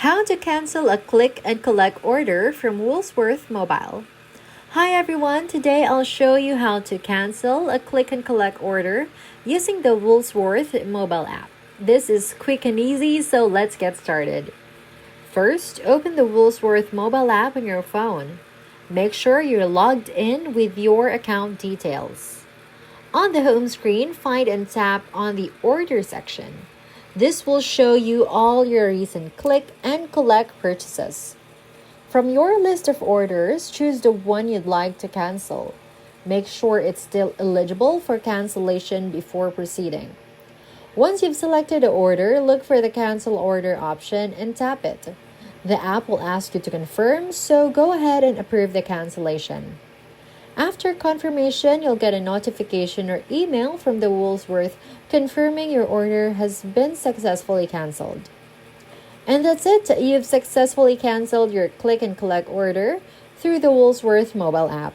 How to cancel a click and collect order from Woolworths Mobile. Hi everyone, today I'll show you how to cancel a click and collect order using the Woolworths Mobile app. This is quick and easy, so let's get started. First, open the Woolworths Mobile app on your phone. Make sure you're logged in with your account details. On the home screen, find and tap on the order section. This will show you all your recent click and collect purchases. From your list of orders, choose the one you'd like to cancel. Make sure it's still eligible for cancellation before proceeding. Once you've selected the order, look for the cancel order option and tap it. The app will ask you to confirm, so go ahead and approve the cancellation. After confirmation, you'll get a notification or email from the Woolworths confirming your order has been successfully canceled. And that's it. You've successfully canceled your click and collect order through the Woolworths mobile app.